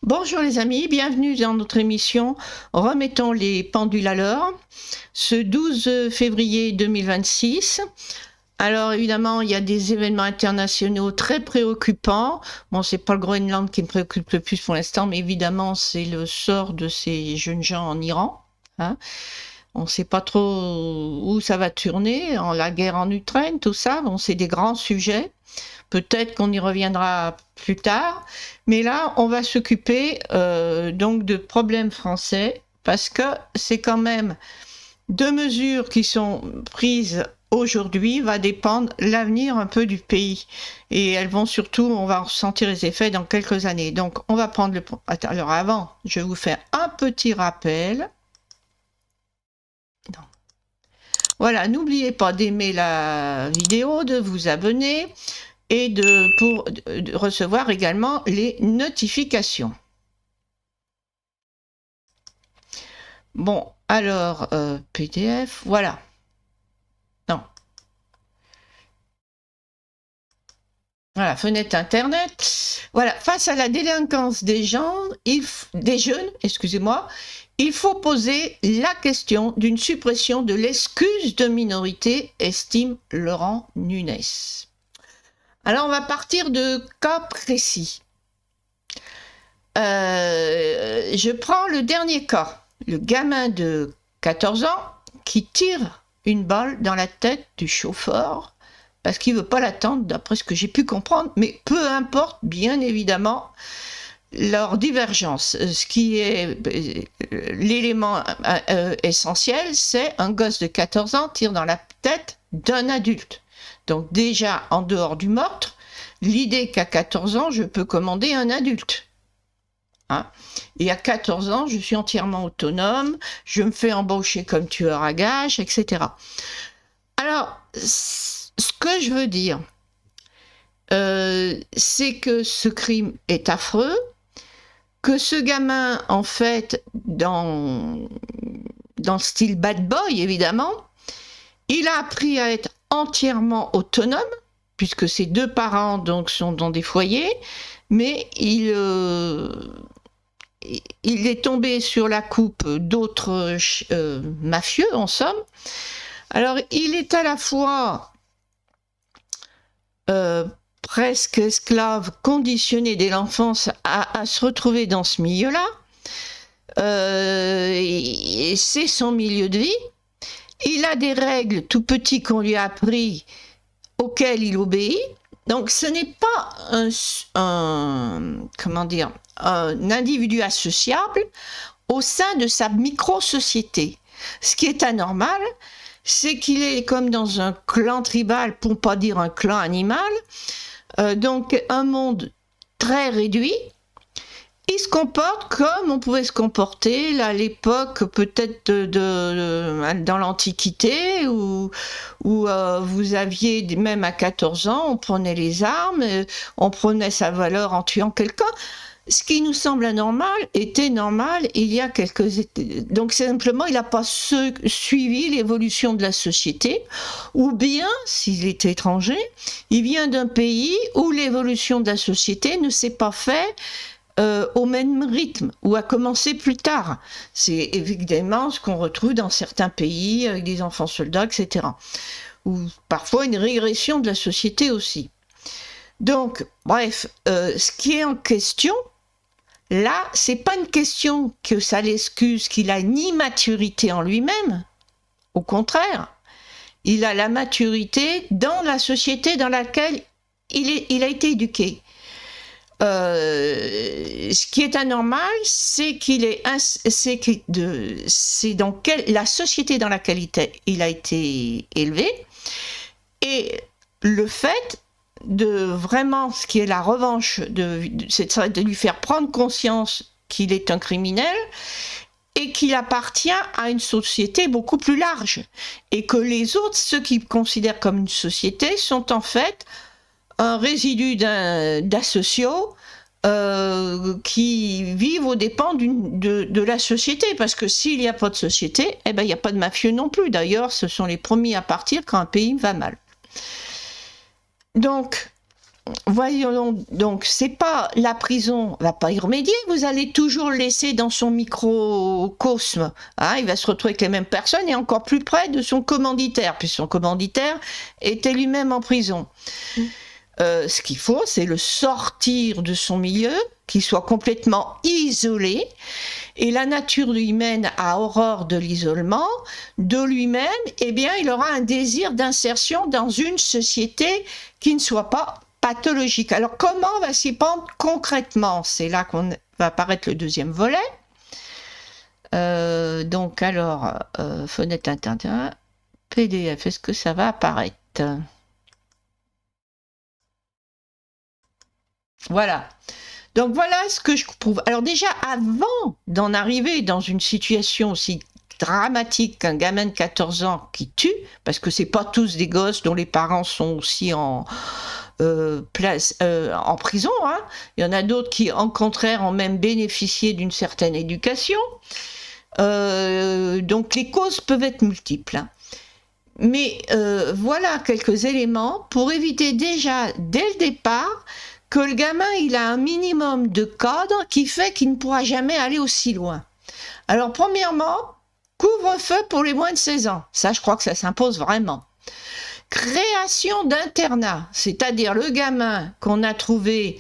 Bonjour les amis, bienvenue dans notre émission Remettons les pendules à l'heure, ce 12 février 2026. Alors évidemment, il y a des événements internationaux très préoccupants. Bon, c'est pas le Groenland qui me préoccupe le plus pour l'instant, mais évidemment, c'est le sort de ces jeunes gens en Iran. Hein. On ne sait pas trop où ça va tourner, la guerre en Ukraine, tout ça. Bon, c'est des grands sujets. Peut-être qu'on y reviendra plus tard, mais là, on va s'occuper donc de problèmes français parce que c'est quand même deux mesures qui sont prises aujourd'hui va dépendre l'avenir un peu du pays et elles vont surtout, on va ressentir les effets dans quelques années. Donc, on va prendre le. Alors avant, je vais vous faire un petit rappel. Non. Voilà, n'oubliez pas d'aimer la vidéo, de vous abonner et pour recevoir également les notifications. Bon, alors, PDF, voilà. Non. Voilà, fenêtre Internet. Voilà, face à la délinquance des jeunes, excusez-moi, il faut poser la question d'une suppression de l'excuse de minorité, estime Laurent Nunez. Alors, on va partir de cas précis. Je prends le dernier cas. Le gamin de 14 ans qui tire une balle dans la tête du chauffeur parce qu'il ne veut pas l'attendre, d'après ce que j'ai pu comprendre, mais peu importe, bien évidemment, leur divergence. Ce qui est l'élément essentiel, c'est un gosse de 14 ans tire dans la tête d'un adulte. Donc déjà, en dehors du meurtre, l'idée qu'à 14 ans, je peux commander un adulte. Hein. Et à 14 ans, je suis entièrement autonome, je me fais embaucher comme tueur à gages, etc. Alors, ce que je veux dire, c'est que ce crime est affreux, que ce gamin, en fait, dans le style bad boy, évidemment, il a appris à être entièrement autonome, puisque ses deux parents donc sont dans des foyers, mais il est tombé sur la coupe d'autres mafieux, en somme. Alors, il est à la fois presque esclave, conditionné dès l'enfance à se retrouver dans ce milieu-là. Et c'est son milieu de vie. Il a des règles tout petit qu'on lui a appris, auxquelles il obéit. Donc, ce n'est pas un individu associable au sein de sa micro-société. Ce qui est anormal, c'est qu'il est comme dans un clan tribal, pour ne pas dire un clan animal, donc un monde très réduit. Il se comporte comme on pouvait se comporter là, à l'époque peut-être dans l'Antiquité où vous aviez, même à 14 ans, on prenait les armes, on prenait sa valeur en tuant quelqu'un. Ce qui nous semble anormal était normal il y a quelques... Donc simplement, il n'a pas suivi l'évolution de la société, ou bien, s'il est étranger, il vient d'un pays où l'évolution de la société ne s'est pas faite au même rythme, ou a commencé plus tard. C'est évidemment ce qu'on retrouve dans certains pays, avec des enfants soldats, etc. Ou parfois une régression de la société aussi. Donc, bref, ce qui est en question, là, c'est pas une question que ça l'excuse qu'il a une immaturité en lui-même. Au contraire, il a la maturité dans la société dans laquelle il a été éduqué. Ce qui est anormal, c'est dans la société dans laquelle il a été élevé, et le fait de vraiment, ce qui est la revanche, c'est de lui faire prendre conscience qu'il est un criminel et qu'il appartient à une société beaucoup plus large, et que les autres, ceux qu'il considère comme une société, sont en fait un résidu d'asociaux qui vivent aux dépens de la société, parce que s'il n'y a pas de société, eh ben, il n'y a pas de mafieux non plus. D'ailleurs, ce sont les premiers à partir quand un pays va mal. Donc, voyons, donc c'est pas la prison, va pas y remédier, vous allez toujours le laisser dans son microcosme, hein, il va se retrouver avec les mêmes personnes et encore plus près de son commanditaire, puisque son commanditaire était lui-même en prison. Ce qu'il faut, c'est le sortir de son milieu, qu'il soit complètement isolé, et la nature humaine a horreur de l'isolement, de lui-même, eh bien, il aura un désir d'insertion dans une société qui ne soit pas pathologique. Alors, comment on va s'y prendre concrètement? C'est là qu'on va apparaître le deuxième volet. Donc, alors, fenêtre internet, PDF, est-ce que ça va apparaître? Voilà. Donc voilà ce que je prouve. Alors déjà, avant d'en arriver dans une situation aussi dramatique qu'un gamin de 14 ans qui tue, parce que c'est pas tous des gosses dont les parents sont aussi en prison, hein. Il y en a d'autres qui, en contraire, ont même bénéficié d'une certaine éducation. Donc les causes peuvent être multiples, hein. Mais voilà quelques éléments pour éviter déjà, dès le départ, que le gamin il a un minimum de cadre qui fait qu'il ne pourra jamais aller aussi loin. Alors premièrement, couvre-feu pour les moins de 16 ans. Ça, je crois que ça s'impose vraiment. Création d'internat, c'est-à-dire le gamin qu'on a trouvé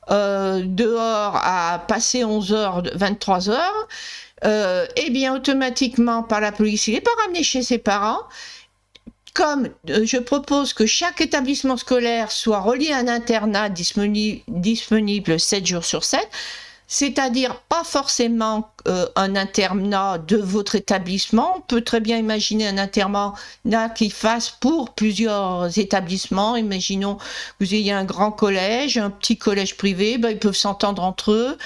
dehors à passer 11 heures, 23 heures, eh bien automatiquement par la police, il n'est pas ramené chez ses parents. Comme je propose que chaque établissement scolaire soit relié à un internat disponible 7 jours sur 7, c'est-à-dire pas forcément un internat de votre établissement. On peut très bien imaginer un internat qui fasse pour plusieurs établissements. Imaginons que vous ayez un grand collège, un petit collège privé, ben, ils peuvent s'entendre entre eux.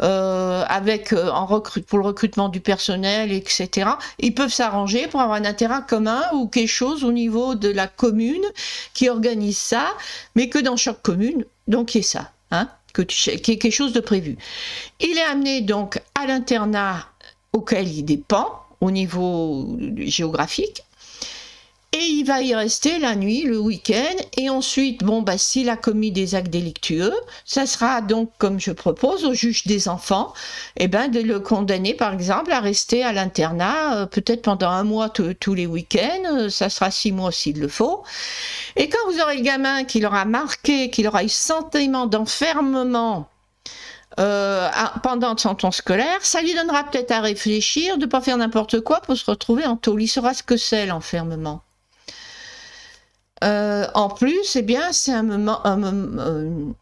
Pour le recrutement du personnel, etc. Ils peuvent s'arranger pour avoir un intérêt commun ou quelque chose au niveau de la commune qui organise ça, mais que dans chaque commune, donc il y ait ça, hein, qu'il y ait quelque chose de prévu. Il est amené donc à l'internat auquel il dépend au niveau géographique. Et il va y rester la nuit, le week-end, et ensuite, bon, bah, s'il a commis des actes délictueux, ça sera donc, comme je propose, au juge des enfants, eh ben, de le condamner, par exemple, à rester à l'internat, peut-être pendant 1 mois tous les week-ends, ça sera 6 mois s'il le faut. Et quand vous aurez le gamin qui l'aura marqué, qu'il aura eu sentiment d'enfermement, pendant son temps scolaire, ça lui donnera peut-être à réfléchir, de ne pas faire n'importe quoi pour se retrouver en tôle. Il saura ce que c'est l'enfermement. En plus, eh bien, c'est une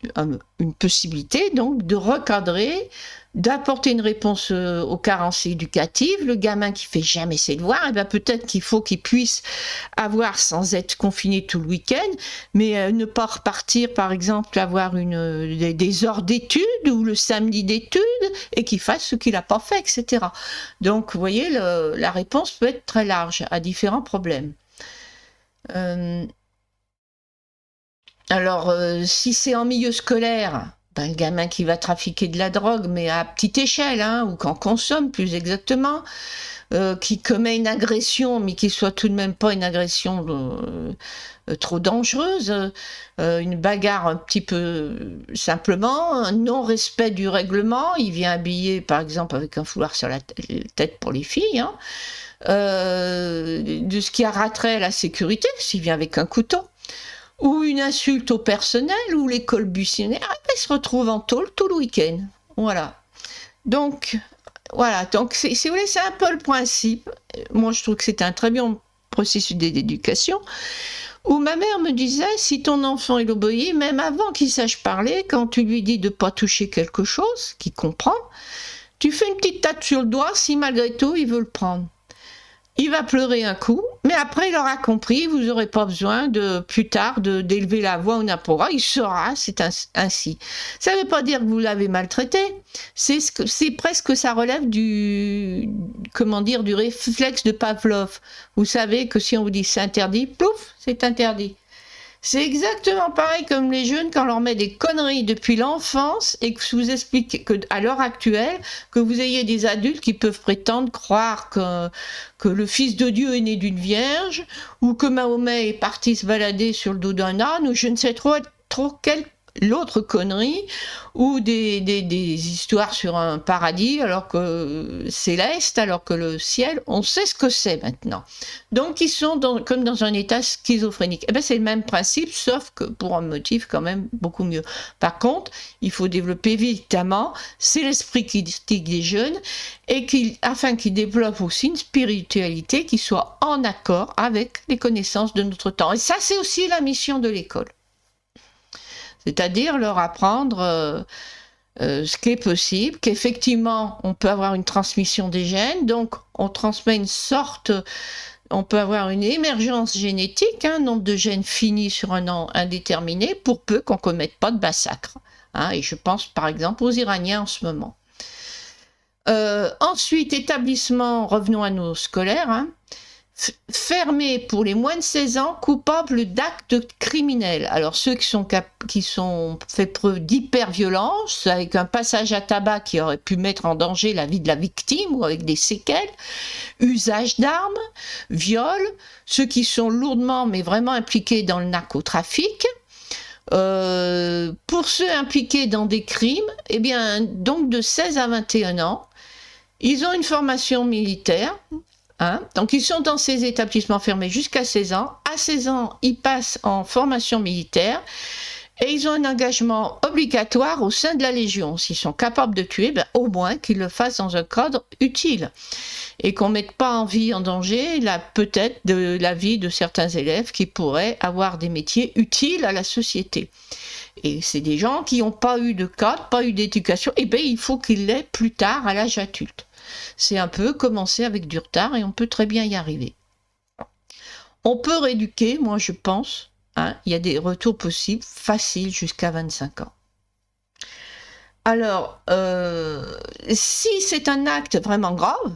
possibilité donc de recadrer, d'apporter une réponse aux carences éducatives. Le gamin qui fait jamais ses devoirs, eh bien, peut-être qu'il faut qu'il puisse avoir, sans être confiné tout le week-end, mais ne pas repartir, par exemple, avoir des heures d'études ou le samedi d'études et qu'il fasse ce qu'il n'a pas fait, etc. Donc, vous voyez, la réponse peut être très large à différents problèmes. Alors, si c'est en milieu scolaire, ben, le gamin qui va trafiquer de la drogue, mais à petite échelle, hein, ou qu'en consomme plus exactement, qui commet une agression, mais qui soit tout de même pas une agression trop dangereuse, une bagarre un petit peu simplement, un non-respect du règlement, il vient habillé par exemple avec un foulard sur la tête pour les filles, hein, de ce qui a rattrait à la sécurité, s'il vient avec un couteau, ou une insulte au personnel, ou les colbutionnaires, ils se retrouvent en tôle tout le week-end. Voilà. Donc, si vous voulez, c'est un peu le principe. Moi, je trouve que c'est un très bon processus d'éducation, où ma mère me disait, si ton enfant il obéit, même avant qu'il sache parler, quand tu lui dis de ne pas toucher quelque chose, qu'il comprend, tu fais une petite tape sur le doigt si malgré tout il veut le prendre. Il va pleurer un coup, mais après il aura compris, vous n'aurez pas besoin plus tard d'élever la voix ou n'importe quoi, il saura, c'est ainsi. Ça ne veut pas dire que vous l'avez maltraité, c'est presque ça relève du réflexe de Pavlov. Vous savez que si on vous dit c'est interdit, plouf, c'est interdit. C'est exactement pareil comme les jeunes quand on leur met des conneries depuis l'enfance et que je vous explique qu'à l'heure actuelle, que vous ayez des adultes qui peuvent prétendre croire que le Fils de Dieu est né d'une vierge ou que Mahomet est parti se balader sur le dos d'un âne ou je ne sais trop quelle l'autre connerie, ou des histoires sur un paradis alors que céleste, alors que le ciel, on sait ce que c'est maintenant. Donc ils sont comme dans un état schizophrénique. Eh ben, c'est le même principe, sauf que pour un motif quand même beaucoup mieux. Par contre, il faut développer évidemment, c'est l'esprit critique des jeunes, et afin qu'ils développent aussi une spiritualité qui soit en accord avec les connaissances de notre temps. Et ça, c'est aussi la mission de l'école. C'est-à-dire leur apprendre ce qui est possible, qu'effectivement, on peut avoir une transmission des gènes, donc on transmet une sorte, on peut avoir une émergence génétique, un nombre de gènes fini sur un an indéterminé, pour peu qu'on ne commette pas de massacre. Et je pense par exemple aux Iraniens en ce moment. Ensuite, établissement, revenons à nos scolaires, fermés pour les moins de 16 ans coupables d'actes criminels. Alors ceux qui sont fait preuve d'hyperviolence, avec un passage à tabac qui aurait pu mettre en danger la vie de la victime ou avec des séquelles, usage d'armes, viol, ceux qui sont lourdement mais vraiment impliqués dans le narcotrafic. Pour ceux impliqués dans des crimes, eh bien, donc de 16 à 21 ans, ils ont une formation militaire. Donc ils sont dans ces établissements fermés jusqu'à 16 ans. À 16 ans, ils passent en formation militaire et ils ont un engagement obligatoire au sein de la Légion. S'ils sont capables de tuer, au moins qu'ils le fassent dans un cadre utile et qu'on ne mette pas en vie en danger peut-être de la vie de certains élèves qui pourraient avoir des métiers utiles à la société. Et c'est des gens qui n'ont pas eu de cadre, pas eu d'éducation, et bien il faut qu'ils l'aient plus tard à l'âge adulte. C'est un peu commencer avec du retard et on peut très bien y arriver. On peut rééduquer, moi je pense, il y a des retours possibles, faciles jusqu'à 25 ans. Alors, si c'est un acte vraiment grave,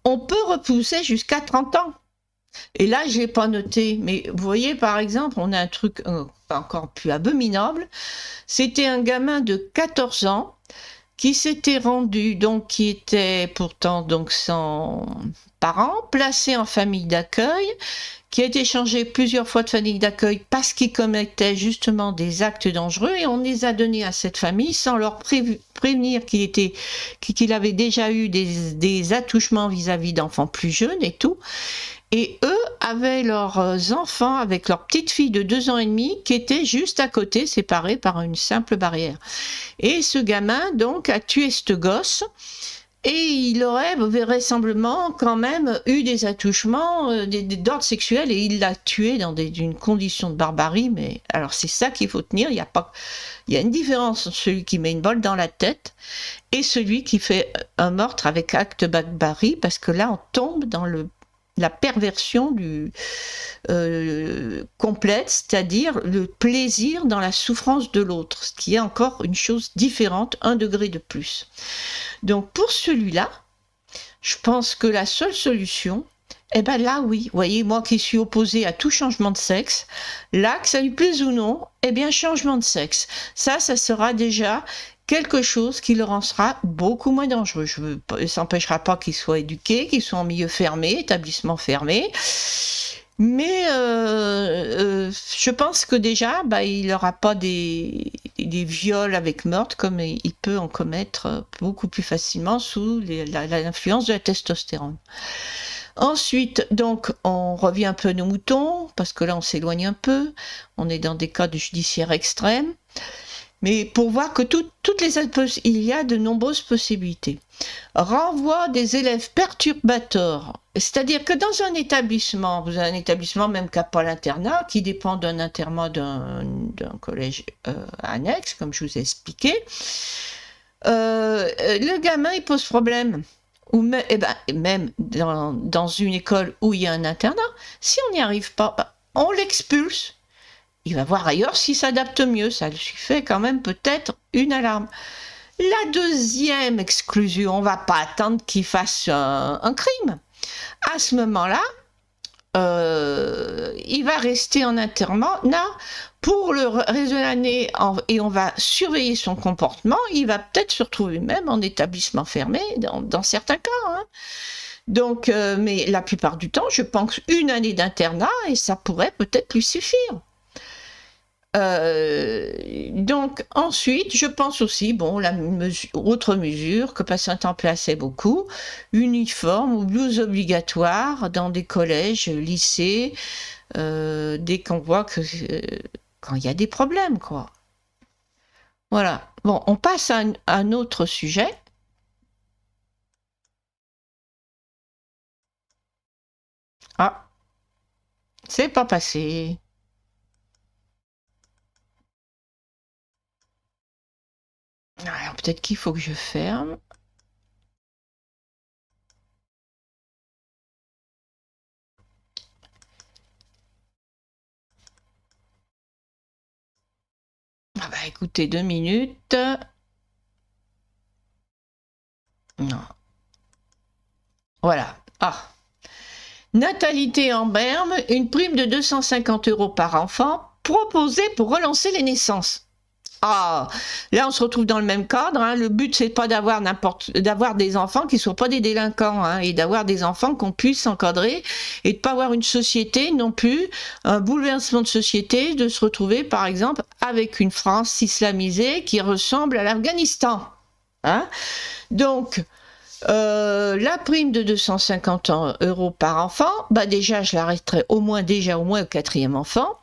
on peut repousser jusqu'à 30 ans. Et là, je n'ai pas noté, mais vous voyez, par exemple, on a un truc encore plus abominable. C'était un gamin de 14 ans qui s'était rendu, donc qui était pourtant donc sans parents, placé en famille d'accueil, qui a été changé plusieurs fois de famille d'accueil parce qu'il commettait justement des actes dangereux, et on les a donnés à cette famille sans leur prévenir qu'il avait déjà eu des attouchements vis-à-vis d'enfants plus jeunes et tout. Et eux avaient leurs enfants avec leur petite fille de 2 ans et demi qui était juste à côté, séparés par une simple barrière. Et ce gamin, donc, a tué ce gosse, et il aurait vraisemblablement quand même eu des attouchements d'ordre sexuel, et il l'a tué dans une condition de barbarie. Mais alors c'est ça qu'il faut tenir, il y a une différence entre celui qui met une balle dans la tête et celui qui fait un meurtre avec acte de barbarie, parce que là on tombe dans la perversion complète, c'est-à-dire le plaisir dans la souffrance de l'autre, ce qui est encore une chose différente, 1 degré de plus. Donc pour celui-là, je pense que la seule solution, là oui, vous voyez, moi qui suis opposée à tout changement de sexe, là, que ça lui plaise ou non, changement de sexe. Ça sera déjà quelque chose qui le rendra beaucoup moins dangereux. Ça n'empêchera pas qu'il soit éduqué, qu'il soit en milieu fermé, établissement fermé. Mais je pense que déjà, il n'aura pas des viols avec meurtre comme il peut en commettre beaucoup plus facilement sous l'influence de la testostérone. Ensuite, donc, on revient un peu à nos moutons, parce que là, on s'éloigne un peu. On est dans des cas de judiciaire extrême. Mais pour voir que il y a de nombreuses possibilités. Renvoi des élèves perturbateurs. C'est-à-dire que dans un établissement, vous avez un établissement même qui n'a pas l'internat, qui dépend d'un internat d'un collège annexe, comme je vous ai expliqué, le gamin, il pose problème. Ou même dans une école où il y a un internat, si on n'y arrive pas, on l'expulse. Il va voir ailleurs s'il s'adapte mieux. Ça lui fait quand même peut-être une alarme. La deuxième exclusion, on ne va pas attendre qu'il fasse un crime. À ce moment-là, il va rester en internat pour le reste de l'année et on va surveiller son comportement. Il va peut-être se retrouver même en établissement fermé dans certains cas. Donc, mais la plupart du temps, je pense 1 année d'internat et ça pourrait peut-être lui suffire. Donc ensuite, je pense aussi, bon, autre mesure que Passantin plaçait beaucoup, uniforme ou blouse obligatoire dans des collèges, lycées, dès qu'on voit que quand il y a des problèmes, quoi. Voilà. Bon, on passe à un autre sujet. Ah, c'est pas passé. Alors peut-être qu'il faut que je ferme. Ah bah écoutez, 2 minutes. Non. Voilà. Ah. Natalité en Berme, une prime de 250 € par enfant proposée pour relancer les naissances. Ah, là on se retrouve dans le même cadre. Hein. Le but c'est pas d'avoir des enfants qui soient pas des délinquants, hein, et d'avoir des enfants qu'on puisse encadrer et de pas avoir une société non plus, un bouleversement de société, de se retrouver par exemple avec une France islamisée qui ressemble à l'Afghanistan. Hein. Donc la prime de 250 € par enfant, bah déjà je l'arrêterai au moins au 4e enfant.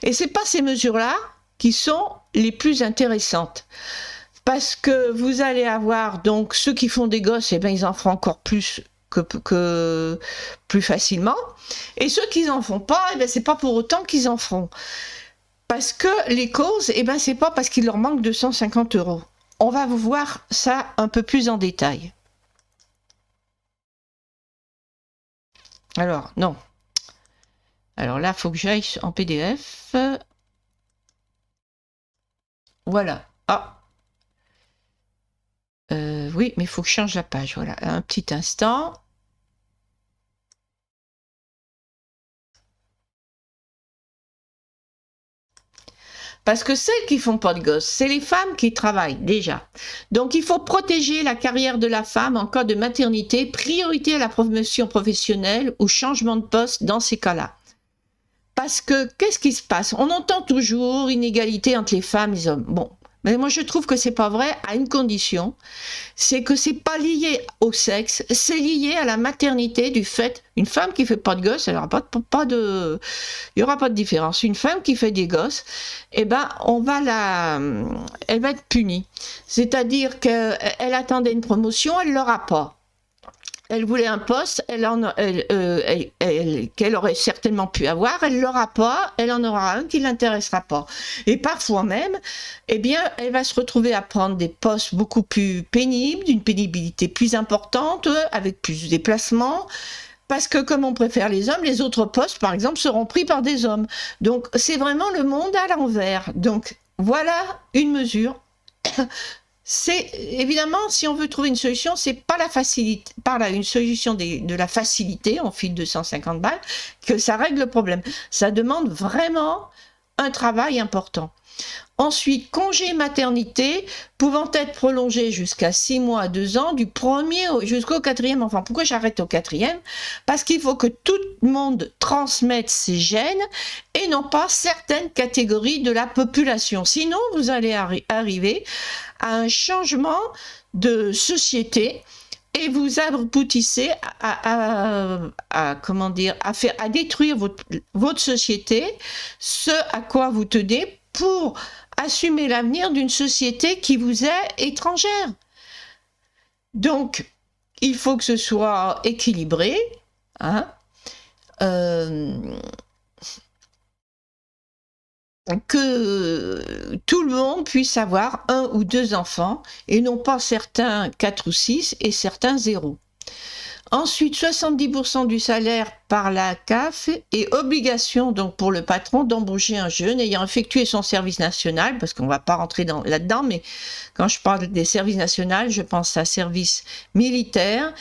Et c'est pas ces mesures-là qui sont les plus intéressantes. Parce que vous allez avoir donc ceux qui font des gosses, et ben ils en feront encore plus que plus facilement. Et ceux qui n'en font pas, et ben c'est pas pour autant qu'ils en feront. Parce que les causes, et ben c'est pas parce qu'il leur manque 250 €. On va vous voir ça un peu plus en détail. Alors, non. Alors là, il faut que j'aille en PDF. Voilà. Ah. Oui, mais il faut que je change la page. Voilà, un petit instant. Parce que celles qui font pas de gosses, c'est les femmes qui travaillent déjà. Donc il faut protéger la carrière de la femme en cas de maternité, priorité à la promotion professionnelle ou changement de poste dans ces cas-là. Parce que qu'est-ce qui se passe? On entend toujours inégalité entre les femmes et les hommes. Bon, mais moi je trouve que c'est pas vrai à une condition, c'est que c'est pas lié au sexe, c'est lié à la maternité du fait une femme qui fait pas de gosses, elle aura pas de, il y aura pas de différence. Une femme qui fait des gosses, eh ben elle va être punie. C'est-à-dire qu'elle attendait une promotion, elle l'aura pas. Elle voulait un poste, qu'elle aurait certainement pu avoir, elle l'aura pas, elle en aura un qui l'intéressera pas. Et parfois même, eh bien, elle va se retrouver à prendre des postes beaucoup plus pénibles, d'une pénibilité plus importante, avec plus de déplacements, parce que comme on préfère les hommes, les autres postes, par exemple, seront pris par des hommes. Donc, c'est vraiment le monde à l'envers. Donc, voilà une mesure. C'est évidemment, si on veut trouver une solution, c'est pas la facilité, par là, une solution de la facilité, on file 250 balles, que ça règle le problème. Ça demande vraiment un travail important. Ensuite, congé maternité pouvant être prolongé jusqu'à 6 mois à 2 ans, du premier jusqu'au 4e enfant. Pourquoi j'arrête au 4e? Parce qu'il faut que tout le monde transmette ses gènes et non pas certaines catégories de la population. Sinon, vous allez arriver à un changement de société et vous aboutissez à détruire votre société, ce à quoi vous tenez pour assumer l'avenir d'une société qui vous est étrangère. Donc, il faut que ce soit équilibré, hein, que tout le monde puisse avoir 1 ou 2 enfants, et non pas certains 4 ou 6 et certains 0. Ensuite, 70% du salaire par la CAF et obligation donc pour le patron d'embaucher un jeune ayant effectué son service national, parce qu'on ne va pas rentrer là-dedans, mais quand je parle des services nationaux, je pense à service militaire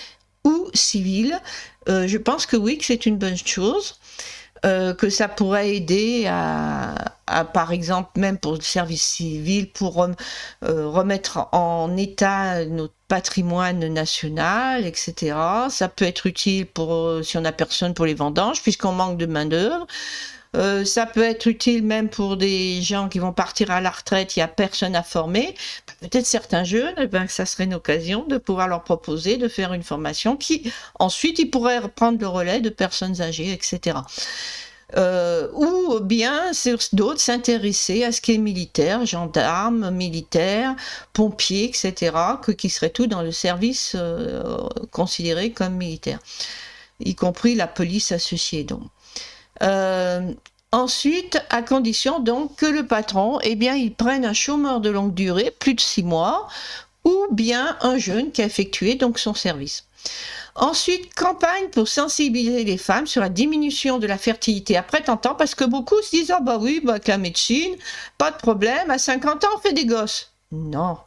ou civil. Je pense que oui, que c'est une bonne chose. Que ça pourrait aider à, par exemple, même pour le service civil, pour remettre en état notre patrimoine national, etc. Ça peut être utile si on n'a personne pour les vendanges, puisqu'on manque de main-d'œuvre. Ça peut être utile même pour des gens qui vont partir à la retraite, il n'y a personne à former. Peut-être certains jeunes, eh ben, ça serait une occasion de pouvoir leur proposer de faire une formation qui, ensuite, ils pourraient reprendre le relais de personnes âgées, etc. Ou bien sur d'autres s'intéresser à ce qui est militaire, gendarmes, militaires, pompiers, etc., qui seraient tous dans le service considéré comme militaire, y compris la police associée. Donc. Ensuite, à condition donc que le patron, eh bien, il prenne un chômeur de longue durée, plus de 6 mois, ou bien un jeune qui a effectué donc son service. Ensuite, campagne pour sensibiliser les femmes sur la diminution de la fertilité après 30 ans, parce que beaucoup se disent « Ah bah oui, bah, avec la médecine, pas de problème, à 50 ans, on fait des gosses. » Non.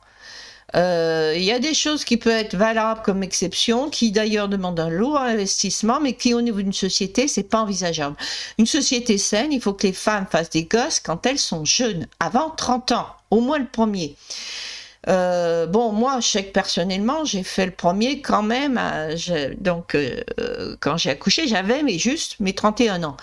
Il y a des choses qui peuvent être valables comme exception, qui d'ailleurs demandent un lourd investissement, mais qui au niveau d'une société, c'est pas envisageable. Une société saine, il faut que les femmes fassent des gosses quand elles sont jeunes, avant 30 ans, au moins le premier. Bon, moi, je sais que personnellement, j'ai fait le premier quand même. Quand j'ai accouché, j'avais juste mes 31 ans.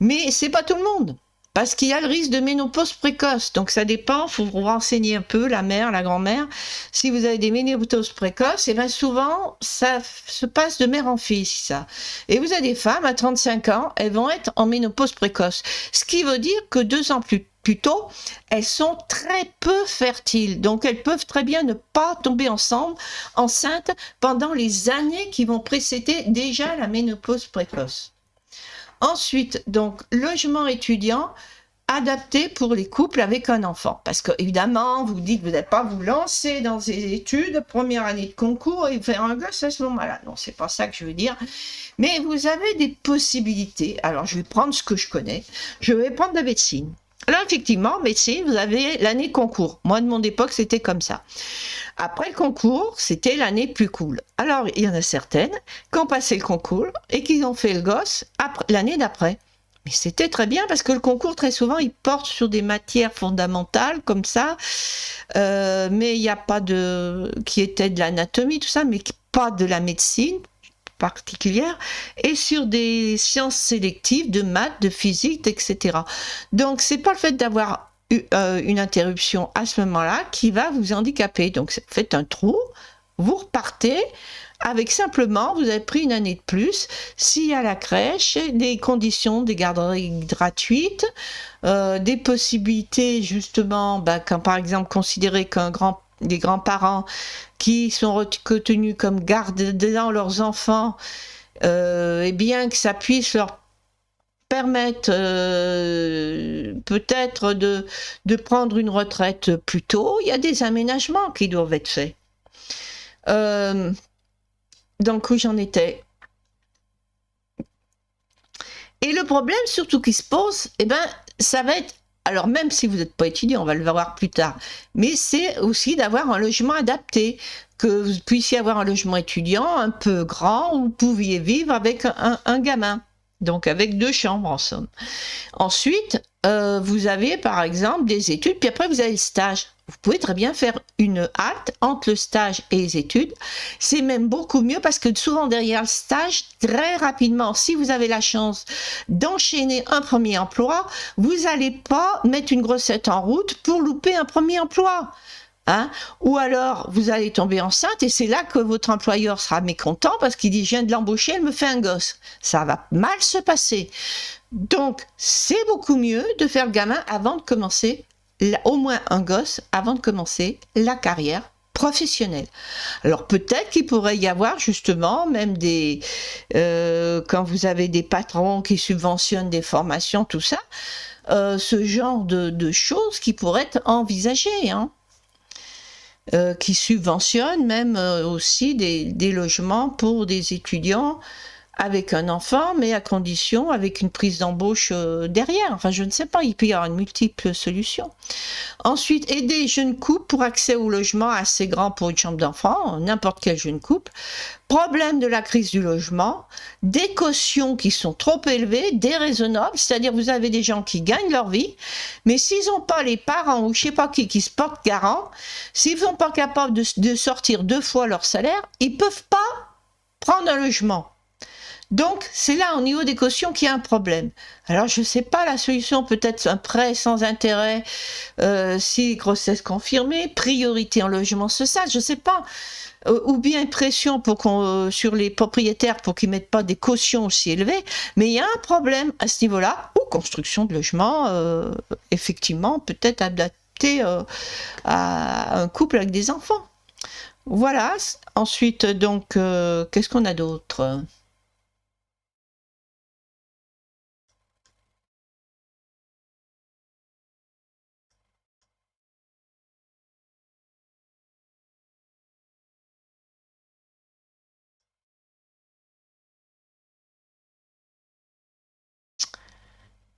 Mais c'est pas tout le monde. Parce qu'il y a le risque de ménopause précoce. Donc ça dépend, il faut vous renseigner un peu, la mère, la grand-mère. Si vous avez des ménopauses précoces, et bien souvent, ça se passe de mère en fille, ça. Et vous avez des femmes à 35 ans, elles vont être en ménopause précoce. Ce qui veut dire que 2 ans plus tôt, elles sont très peu fertiles. Donc elles peuvent très bien ne pas tomber enceintes pendant les années qui vont précéder déjà la ménopause précoce. Ensuite, donc, logement étudiant adapté pour les couples avec un enfant. Parce que, évidemment, vous dites que vous n'allez pas vous lancer dans des études, première année de concours et faire un gosse à ce moment-là. Non, c'est pas ça que je veux dire. Mais vous avez des possibilités. Alors, je vais prendre ce que je connais. Je vais prendre la médecine. Là, effectivement, médecine, vous avez l'année concours. Moi, de mon époque, c'était comme ça. Après le concours, c'était l'année plus cool. Alors, il y en a certaines qui ont passé le concours et qui ont fait le gosse l'année d'après. Mais c'était très bien parce que le concours, très souvent, il porte sur des matières fondamentales comme ça, mais il n'y a pas qui était de l'anatomie, tout ça, mais pas de la médecine particulière, et sur des sciences sélectives de maths, de physique, etc. Donc, c'est pas le fait d'avoir une interruption à ce moment-là qui va vous handicaper. Donc, faites un trou, vous repartez avec simplement, vous avez pris une année de plus, s'il y a la crèche, des conditions, des garderies gratuites, des possibilités justement, quand par exemple considérer des grands-parents qui sont retenus comme gardant leurs enfants, et bien que ça puisse leur permettre peut-être de prendre une retraite plus tôt, il y a des aménagements qui doivent être faits. Donc où j'en étais. Et le problème surtout qui se pose, ça va être, alors même si vous n'êtes pas étudiant, on va le voir plus tard, mais c'est aussi d'avoir un logement adapté, que vous puissiez avoir un logement étudiant un peu grand où vous pouviez vivre avec un gamin, donc avec 2 chambres en somme. Ensuite, vous avez par exemple des études, puis après vous avez le stage. Vous pouvez très bien faire une halte entre le stage et les études. C'est même beaucoup mieux parce que souvent derrière le stage, très rapidement, si vous avez la chance d'enchaîner un premier emploi, vous n'allez pas mettre une grossette en route pour louper un premier emploi. Hein? Ou alors, vous allez tomber enceinte et c'est là que votre employeur sera mécontent parce qu'il dit « je viens de l'embaucher, elle me fait un gosse ». Ça va mal se passer. Donc, c'est beaucoup mieux de faire le gamin avant de commencer, au moins un gosse, avant de commencer la carrière professionnelle. Alors, peut-être qu'il pourrait y avoir justement même quand vous avez des patrons qui subventionnent des formations, tout ça, ce genre de choses qui pourraient être envisagées, hein. Qui subventionnent même aussi des logements pour des étudiants avec un enfant, mais à condition, avec une prise d'embauche derrière. Enfin, je ne sais pas, il peut y avoir une multiple solution. Ensuite, aider les jeunes couples pour accès au logement assez grand pour une chambre d'enfant, n'importe quel jeune couple. Problème de la crise du logement, des cautions qui sont trop élevées, déraisonnables, c'est-à-dire vous avez des gens qui gagnent leur vie, mais s'ils n'ont pas les parents ou je ne sais pas qui se portent garant, s'ils ne sont pas capables de sortir 2 fois leur salaire, ils ne peuvent pas prendre un logement. Donc, c'est là, au niveau des cautions, qu'il y a un problème. Alors, je ne sais pas la solution, peut-être un prêt sans intérêt, si grossesse confirmée, priorité en logement social, je ne sais pas. Ou bien pression sur les propriétaires pour qu'ils ne mettent pas des cautions aussi élevées. Mais il y a un problème à ce niveau-là, ou construction de logements, effectivement, peut-être adapté à un couple avec des enfants. Voilà. Ensuite, donc, qu'est-ce qu'on a d'autre ?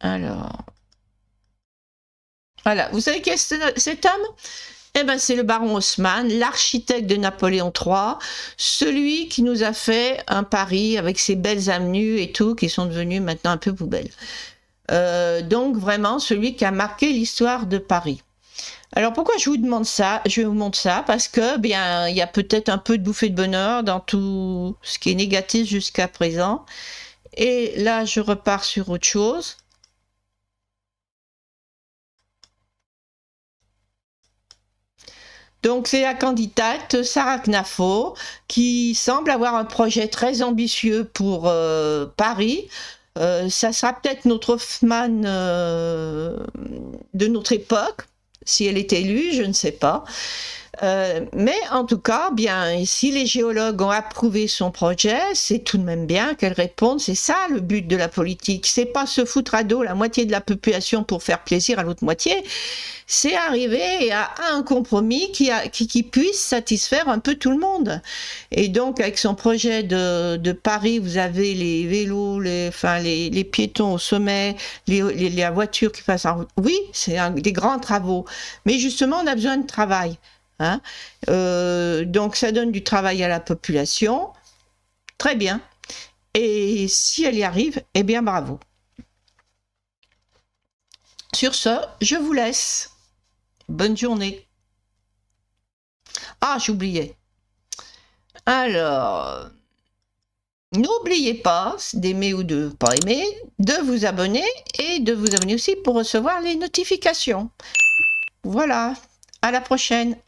Alors, voilà. Vous savez qui est cet homme ? Eh ben, c'est le baron Haussmann, l'architecte de Napoléon III, celui qui nous a fait un Paris avec ses belles avenues et tout, qui sont devenues maintenant un peu poubelles. Donc vraiment celui qui a marqué l'histoire de Paris. Alors pourquoi je vous demande ça ? Je vous montre ça parce que bien il y a peut-être un peu de bouffée de bonheur dans tout ce qui est négatif jusqu'à présent. Et là je repars sur autre chose. Donc c'est la candidate Sarah Knafo qui semble avoir un projet très ambitieux pour Paris. Ça sera peut-être notre Hoffmann de notre époque, si elle est élue, je ne sais pas. Mais en tout cas, bien, si les géologues ont approuvé son projet, c'est tout de même bien qu'elle réponde. C'est ça le but de la politique. C'est pas se foutre à dos la moitié de la population pour faire plaisir à l'autre moitié. C'est arriver à un compromis qui puisse satisfaire un peu tout le monde. Et donc, avec son projet de Paris, vous avez les vélos, les piétons au sommet, la voiture qui passe en route. Oui, c'est des grands travaux. Mais justement, on a besoin de travail. Hein, donc ça donne du travail à la population, très bien. Et si elle y arrive, eh bien bravo. Sur ce, je vous laisse. Bonne journée. Ah, j'oubliais. Alors, n'oubliez pas d'aimer ou de pas aimer, de vous abonner et de vous abonner aussi pour recevoir les notifications. Voilà, à la prochaine.